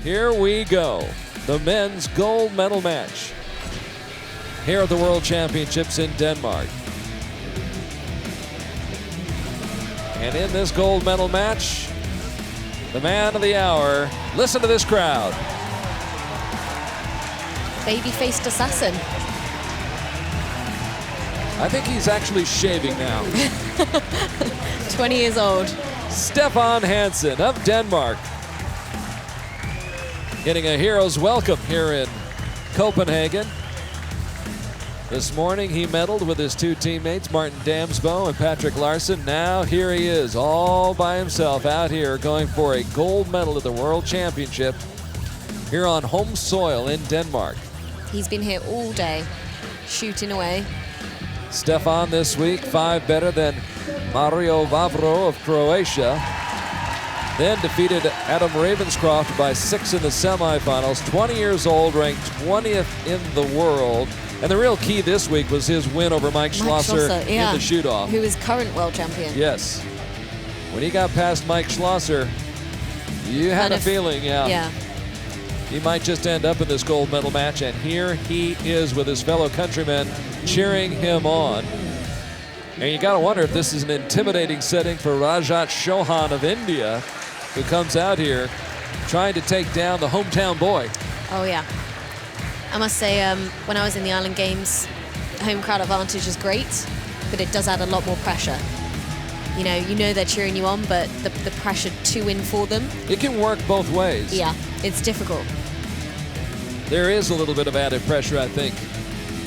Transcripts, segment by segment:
Here we go. The men's gold medal match here at the World Championships in Denmark. And in this gold medal match, the man of the hour, listen to this crowd. Baby-faced assassin. I think he's actually shaving now. 20 years old. Stephan Hansen of Denmark. Getting a hero's welcome here in Copenhagen. This morning he medaled with his two teammates, Martin Damsbo and Patrick Larsen. Now here he is all by himself out here going for a gold medal at the World Championship here on home soil in Denmark. He's been here all day, shooting away. Stephan this week, 5 better than Mario Vavro of Croatia. Then defeated Adam Ravenscroft by 6 in the semifinals. 20 years old, ranked 20th in the world. And the real key this week was his win over Mike Schlosser in the shoot-off. Who is current world champion. Yes. When he got past Mike Schlosser, you had a feeling, Yeah. he might just end up in this gold medal match. And here he is with his fellow countrymen cheering him on. And you got to wonder if this is an intimidating setting for Rajat Chauhan of India, who comes out here trying to take down the hometown boy. Oh, yeah. I must say, when I was in the Island Games, home crowd advantage is great, but it does add a lot more pressure. You know they're cheering you on, but the pressure to win for them. It can work both ways. Yeah, it's difficult. There is a little bit of added pressure, I think,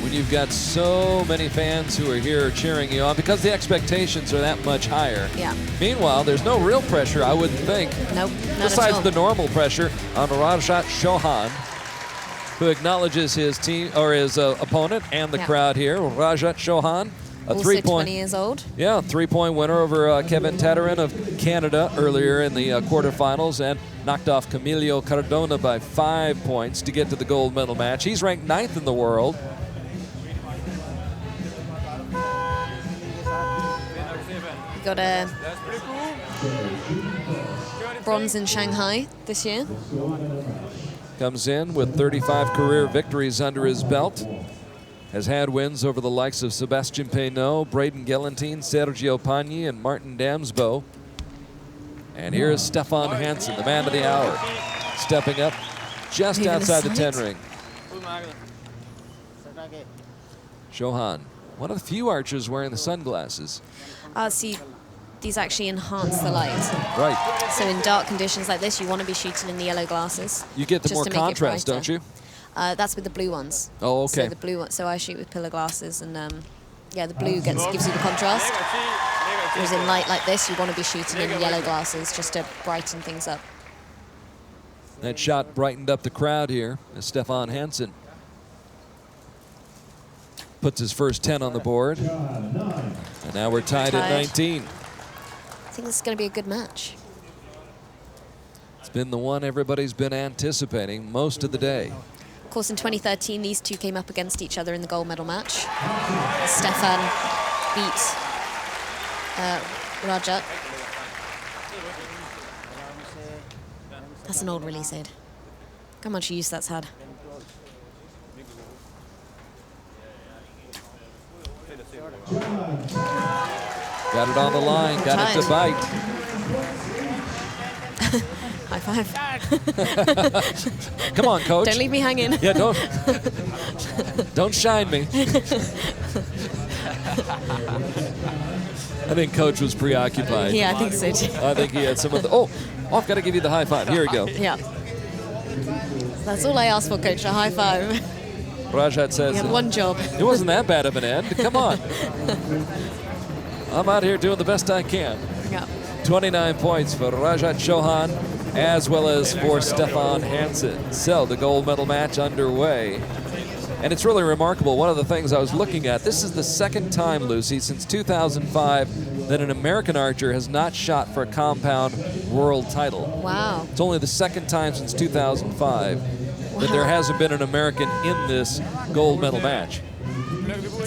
when you've got so many fans who are here cheering you on, because the expectations are that much higher. Yeah. Meanwhile, there's no real pressure, I wouldn't think. Nope, not besides at all. the normal pressure on Rajat Chauhan, who acknowledges his team or his opponent and the crowd here. Rajat Chauhan, also 20 years old. Yeah, 3-point winner over Kevin Tatarin of Canada earlier in the quarterfinals, and knocked off Camilo Cardona by 5 points to get to the gold medal match. He's ranked 9th in the world. He got a bronze in Shanghai this year. Comes in with 35 career victories under his belt. Has had wins over the likes of Sebastian Peinot, Braden Gelantine, Sergio Pagni, and Martin Damsbo. And here's Stephan Hansen, the man of the hour, stepping up just outside the 10 ring. Chauhan, one of the few archers wearing the sunglasses. See, these actually enhance the light. Right. So in dark conditions like this, you want to be shooting in the yellow glasses. You get the more contrast, don't you? That's with the blue ones. Oh, okay. So the blue one. So I shoot with pillar glasses, and yeah, the blue gives you the contrast. Whereas in light like this, you want to be shooting in yellow glasses just to brighten things up. That shot brightened up the crowd here as Stephan Hansen puts his first 10 on the board. And now we're tied at 19. I think this is going to be a good match. It's been the one everybody's been anticipating most of the day. Of course, in 2013, these two came up against each other in the gold medal match. Stephan beat Rajat. That's an old release aid. How much use that's had. Got it on the line, got it to bite. High five. Come on, coach. Don't leave me hanging. Yeah, don't shine me. I think coach was preoccupied. Yeah, I think so too. I think he had some of the, I've got to give you the high five. Here we go. Yeah. That's all I asked for, coach, a high five. Rajat says, you had one job. It wasn't that bad of an end. Come on. I'm out here doing the best I can. Yeah. 29 points for Rajat Chauhan, as well as for Stephan Hansen. So the gold medal match underway. And it's really remarkable. One of the things I was looking at, this is the second time, Lucy, since 2005 that an American archer has not shot for a compound world title. Wow. It's only the second time since 2005 that there hasn't been an American in this gold medal match.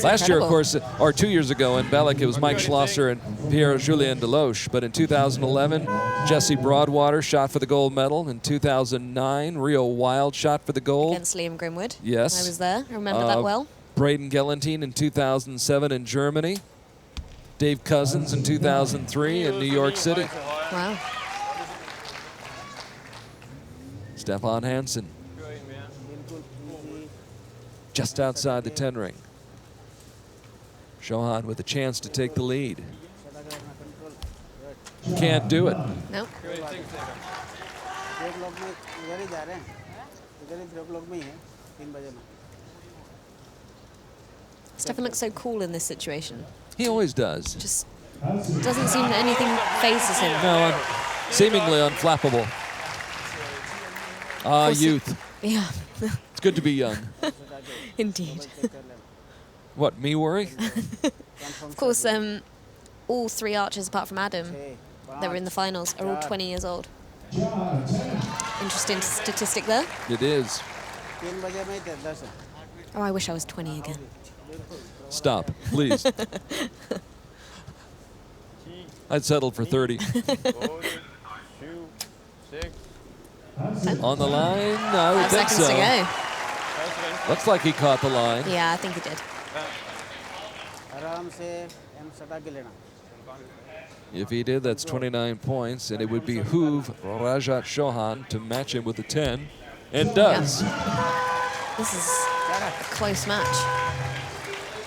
Last year, of incredible. course, or 2 years ago in Belgic, it was Mike Schlosser and Pierre-Julien Deloche. But in 2011, Jesse Broadwater shot for the gold medal. In 2009, Rio Wild shot for the gold. Against Liam Grimwood. Yes. I was there. I remember that well. Braden Gelantine in 2007 in Germany. Dave Cousins in 2003 in New York City. Wow. Stephan Hansen. Just outside the 10 ring. Chauhan with a chance to take the lead. Can't do it. Nope. Stephan looks so cool in this situation. He always does. Just doesn't seem that anything phases him. No, seemingly unflappable. Youth. Yeah, It's good to be young. indeed. What, me worry? Of course, all three archers apart from Adam that were in the finals are all 20 years old. Interesting statistic there. It is. Oh, I wish I was 20 again. Stop, please. I'd settle for 30. On the line? I would 5 think seconds so. to go. Looks like he caught the line. Yeah, I think he did. If he did, that's 29 points, and it would behoove Rajat Chauhan to match him with a 10, and does. This is a close match.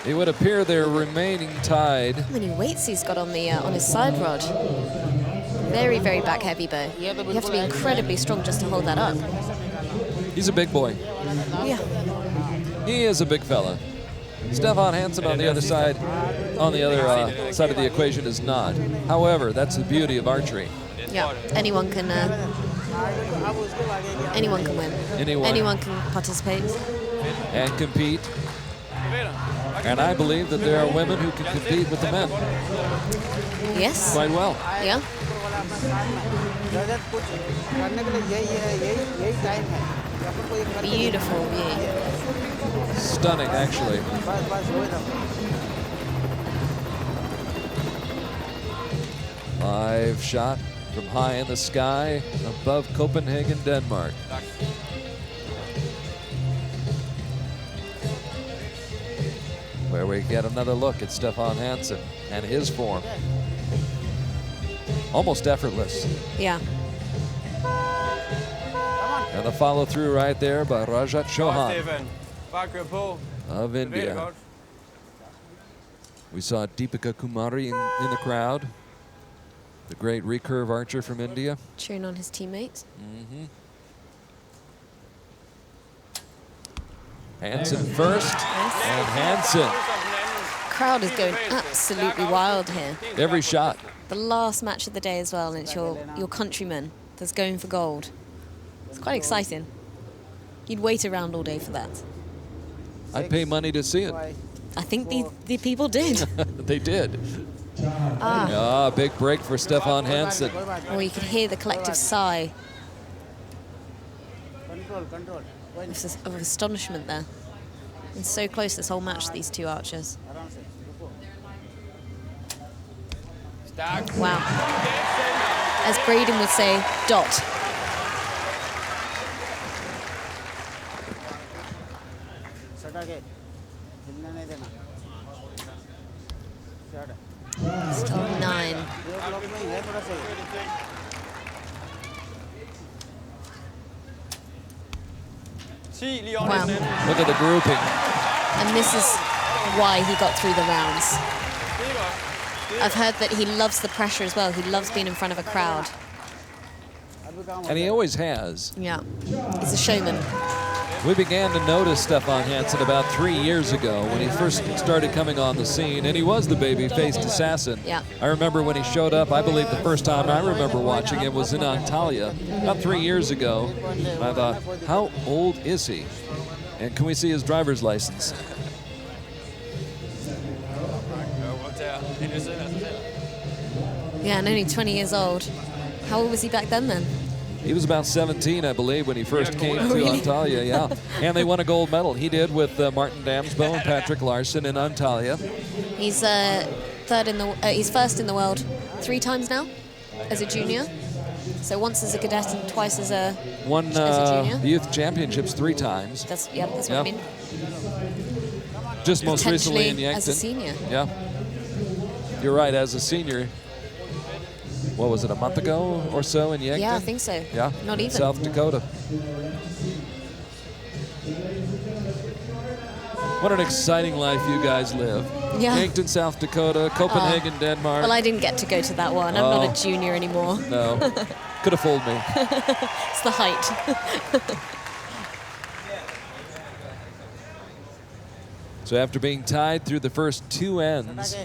It would appear they're remaining tied. How many weights he's got on the on his side rod? Very, very back heavy, Bo. You have to be incredibly strong just to hold that up. He's a big boy. Yeah. He is a big fella. Stephan Hansen on the other side, of the equation is not. However, that's the beauty of archery. Yeah. Anyone can win. Anyone can participate. And compete. And I believe that there are women who can compete with the men Yes. quite well. Yeah. Beautiful view. Stunning, actually. Live shot from high in the sky above Copenhagen, Denmark. Where we get another look at Stephan Hansen and his form. Almost effortless. Yeah. And the follow through right there by Rajat Chauhan Stephan. Bare kør på. of India. We saw Deepika Kumari in the crowd, the great recurve archer from India. Cheering on his teammates. Hansen first, and Hansen. Crowd is going absolutely wild here. Every shot. The last match of the day as well, and it's your countryman that's going for gold. It's quite exciting. You'd wait around all day for that. I'd pay money to see it. I think the people did. They did. Big break for Stephan Hansen. Oh, you could hear the collective sigh of astonishment there. And so close this whole match, these two archers. Wow. As Braden would say, dot. Still 9. Wow. Look at the grouping. And this is why he got through the rounds. I've heard that he loves the pressure as well. He loves being in front of a crowd. And he always has. Yeah. He's a showman. We began to notice Stephan Hansen about 3 years ago when he first started coming on the scene, and he was the baby-faced assassin. Yeah. I remember when he showed up, I believe the first time I remember watching him was in Antalya about 3 years ago. And I thought, how old is he? And can we see his driver's license? Yeah, and only 20 years old. How old was he back then? He was about 17, I believe, when he first came to Antalya, yeah. And they won a gold medal. He did with Martin Damsbo and Patrick Larson in Antalya. He's he's first in the world 3 times now as a junior. So once as a cadet and twice as a Won junior. the youth championships 3 times. That's what I mean. Just most recently in Yankton. As a senior. Yeah. You're right, as a senior. What was it, a month ago or so in Yankton? Yeah, I think so. Yeah. Not even. South Dakota. What an exciting life you guys live. Yeah. Yankton, South Dakota, Copenhagen, Denmark. Well, I didn't get to go to that one. I'm not a junior anymore. No. Could have fooled me. It's the height. So after being tied through the first 2 ends,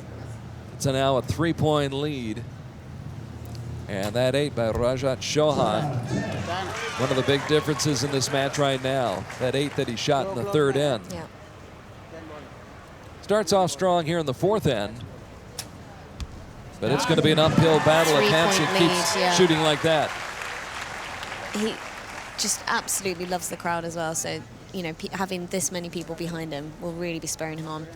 it's now a 3-point lead. And that 8 by Rajat Chauhan. One of the big differences in this match right now. That 8 that he shot in the 3rd end. Yeah. Starts off strong here in the 4th end. But it's going to be an uphill battle if Hansen keeps shooting like that. He just absolutely loves the crowd as well. So, you know, having this many people behind him will really be spurring him on.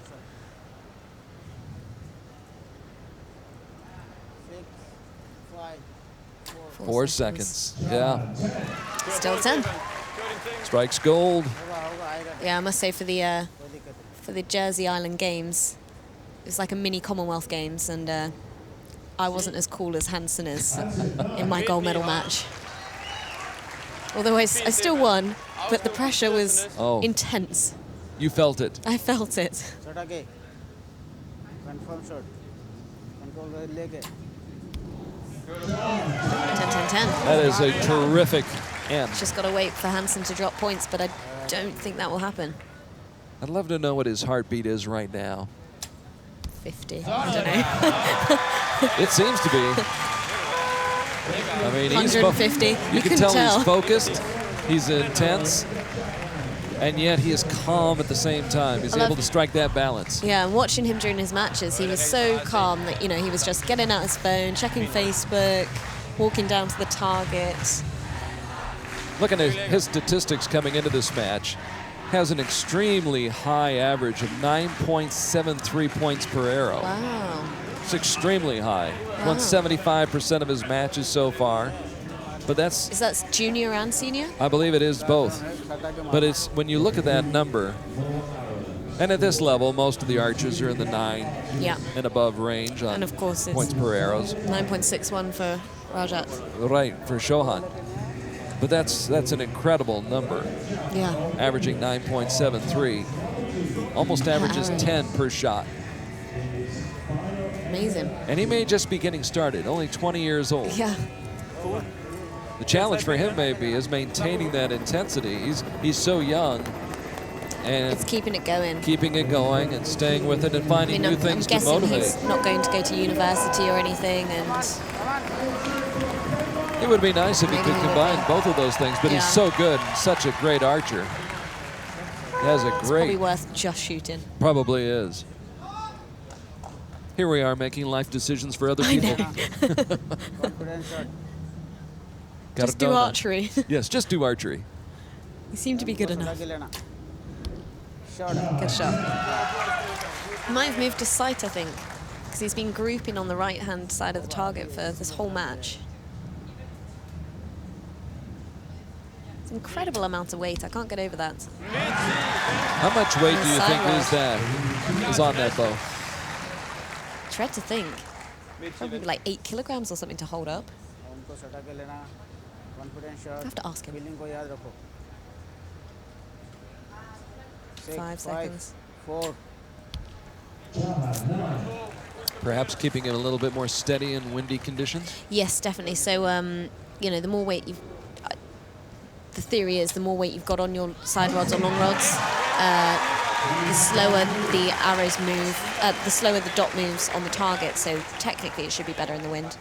4 seconds. Yeah. Still 10. Strikes gold. Yeah, I must say for the Jersey Island Games, it was like a mini Commonwealth Games, and I wasn't as cool as Hansen is in my gold medal match. Although I still won, but the pressure was intense. You felt it. I felt it. 10-10-10. That is a terrific end. Just got to wait for Hansen to drop points, but I don't think that will happen. I'd love to know what his heartbeat is right now. 50. I don't know. It seems to be. I mean, 150. You can tell he's focused. He's intense. And yet he is calm at the same time. He's able to strike that balance. Yeah, and watching him during his matches, he was so calm that, you know, he was just getting out his phone, checking Facebook, walking down to the target. Looking at his statistics coming into this match, has an extremely high average of 9.73 points per arrow. Wow. It's extremely high. Wow. Won 75% of his matches so far. But that's... Is that junior and senior? I believe it is both. But it's when you look at that number, and at this level, most of the archers are in the 9 and above range on and of course it's points per arrows. 9.61 for Rajat. Right, for Chauhan. But that's an incredible number. Yeah. Averaging 9.73. Almost averages 10 per shot. Amazing. And he may just be getting started, only 20 years old. Yeah. The challenge for him maybe is maintaining that intensity. He's so young, and it's keeping it going. Keeping it going and staying with it and finding new things to motivate. I'm guessing he's not going to go to university or anything, and it would be nice if he could combine both of those things, but he's so good and such a great archer. He has a it's great... probably worth just shooting. Probably is. Here we are making life decisions for other people. Just do archery. Yes, just do archery. You seem to be good enough. Good shot. He might have moved to sight, I think, because he's been grouping on the right-hand side of the target for this whole match. It's an incredible amount of weight. I can't get over that. How much weight do you think is on that bow? Dread to think. Probably like 8 kilograms or something to hold up. I have to ask him. 5 seconds. 4. Perhaps keeping it a little bit more steady in windy conditions? Yes, definitely. So, you know, the more weight you've... the theory is the more weight you've got on your side rods or long rods, the slower the arrows move, the slower the dot moves on the target. So technically it should be better in the wind.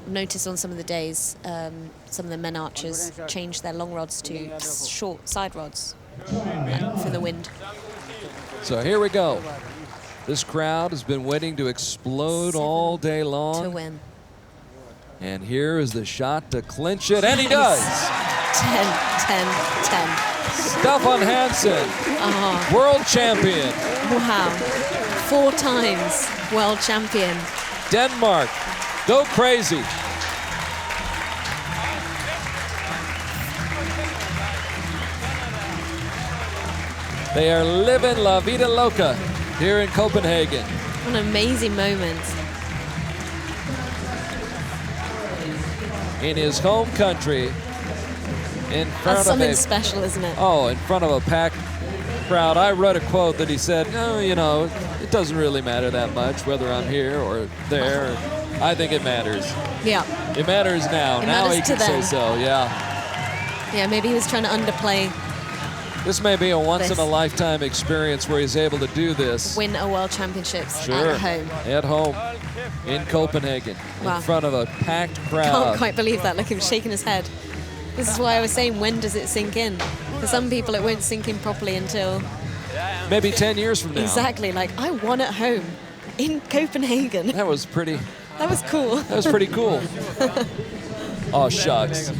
Notice on some of the days, some of the men archers change their long rods to short side rods for the wind. So here we go. This crowd has been waiting to explode all day long. To win. And here is the shot to clinch it, and he does. 10, 10, 10. Staphan Hansen, world champion. Wow. 4 times world champion. Denmark, go crazy. They are living La Vida Loca here in Copenhagen. What an amazing moment. In his home country, in front That's of something a special, isn't it? in front of a packed crowd. I read a quote that he said, "No, you know, it doesn't really matter that much whether I'm here or there. I think it matters. Yeah. It matters now. It now matters he to can say them. so. Yeah. Yeah, maybe he was trying to underplay, This may be a once-in-a-lifetime experience where he's able to do this. win a world championships Sure. at home. At home in Copenhagen, Wow. in front of a packed Can't crowd. quite believe that. Look, he was shaking his head. This is why I was saying, when does it sink in? For some people, it won't sink in properly until Maybe 10 years from now. exactly like I won at home in Copenhagen. That was pretty. That was cool. That was pretty cool. Oh shucks.